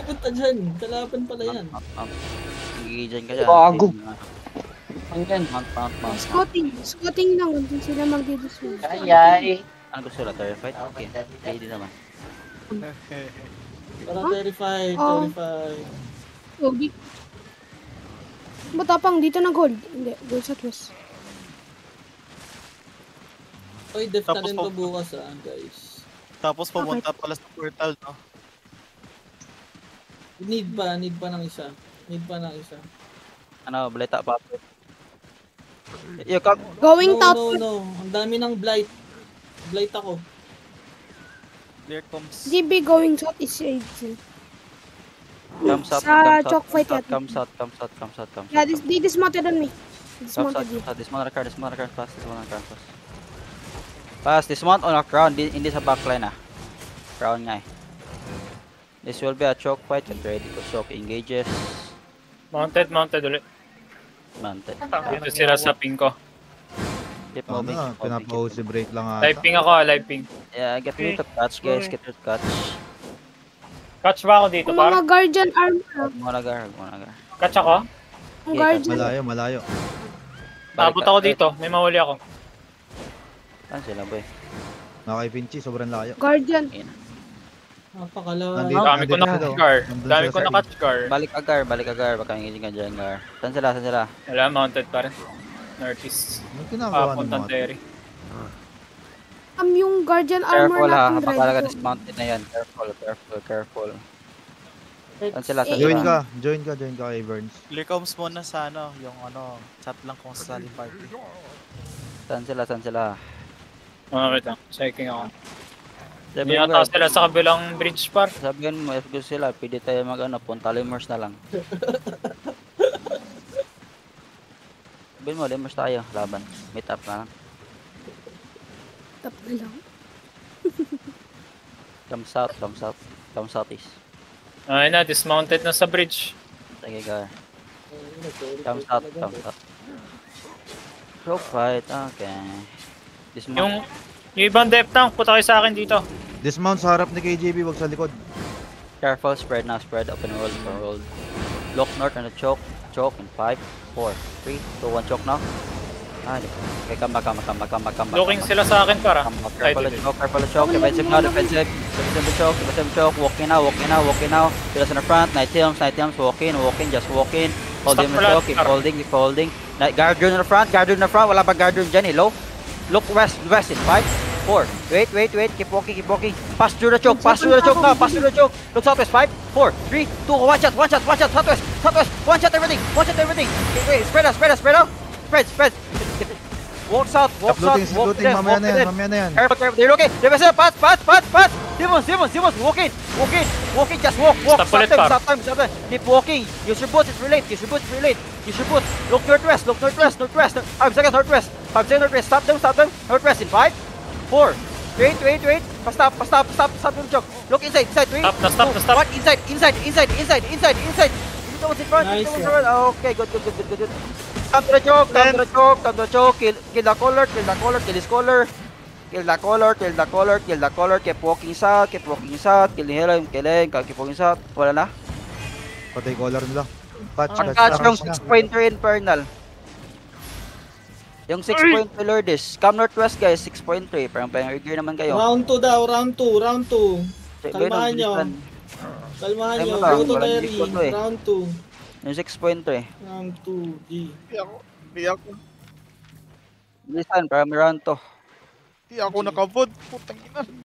pupunta dyan? Kalaban pala yan. Sige dyan ka dyan. Bago. Hanggang. Scouting lang. Hindi sila magdidismiss. Ayay. Ano gusto nila? Terrified? Okay. Pwede naman. Parang terrified. Gogi. Matapang dito na gold. Hindi, gold sa twist. Oy, def na Tapos rin po- to bukas guys. Tapos pumunta pala sa portal, no? Need pa ng isa. Ano, balita pa. Yo, come. Going top. No. Ang dami ng blight. Blight ako. There comes... GB going south is shades. Come south, Sa come chalk south, fight come yata. south, come south, come south, come south. Yeah, they dismounted on me. Come Dismounted south, you. dismount on the car, fast, dismount on the car, fast. Fast, dismount on the crown, hindi sa backline Crown nga This will be a choke fight, get ready to choke engages. Mounted ulit. Mounted. Dito sila sa ping ko. Keep moving, keep moving, Pinapa-OC break lang Live ata. ping ako, live ping. Yeah, get ready to catch guys, get ready to catch. Catch ba ako dito, Ang mga par? guardian armor. Monagar. Catch ako? Ang guardian. Malayo. Nakabot ako dito, may mahuli ako. Saan sila boy? Nakay Vinci, sobrang layo. Guardian. Napakala. Nandito. Dami ko na catch car. Nandun Dami sila ko sa na catch car. Balik agar, baka engaging ka dyan, Gar. Saan sila? Wala, mounted pa rin. Northeast. Anong ginagawa ng Papuntang mga Terry. Yung guardian armor Careful ha, natin kapag talaga ready. dismounted na yan. Careful. Saan sila? Join ka kay Burns. There comes muna sa yung chat lang kung sa sali party. Saan sila? Wait lang, checking ako. Sabi Hindi mo, nata sila sa kabilang bridge par. sabihin mo, if gusto sila, pwede tayo punta limers na lang. Sabihin mo, limers tayo, laban. Meet up na lang. Tap na lang. Come southeast. Ayun na, dismounted na sa bridge. Sige, Gar. Come south. Rope fight, okay. Yung ibang depth tank, puta kayo sa akin dito. Dismount sa harap ni KJB, wag sa likod. Careful, spread, open world. Look north on the choke in 5, 4, 3, 2, 1, choke now. Okay, come back. Looking sila sa akin para. Careful the choke, defensive now, defensive choke, walking now. Pillars in the front, Night Helms, walking, just walking. Hold him in the choke, keep holding. Guardian in the front, wala pa guardian dyan, hello? Look west in 5, 4, wait, keep walking. Pass through the choke now, Look southwest, 5, 4, 3, 2, one shot, southwest, one shot everything. Wait, spread out. Spread. Walk south, walk Looting, left, mamaya walk na left. yan, mamaya na yan. Careful, they're okay. Defensive, pass. Demons, walking. Just walk. Stop ulit, par. Stop time. Keep walking. Use your boots, it's relate. Look northwest. 5 seconds northwest. Stop them. Northwest in 5, 4. Wait. Stop the choke. Look inside. 3, Stop. 1, inside. You know what's in front. Nice, Okay, good. Come to the choke. Kill the color. Kill his color. Kill the color. Keep walking south. Kill him. Keep walking south. Wala na. Patay collar nila. Catch yung 6-pointer infernal. Yung 6-pointer Lourdes. Come northwest guys, 6-pointer. Parang playing gear naman kayo. Round 2 daw, round 2. Kalmahan nyo. Go to Terry. Round 2. Yung 6-pointer Round 2, G. Di ako Bilisan, para may round to. nakabod. Putang ina.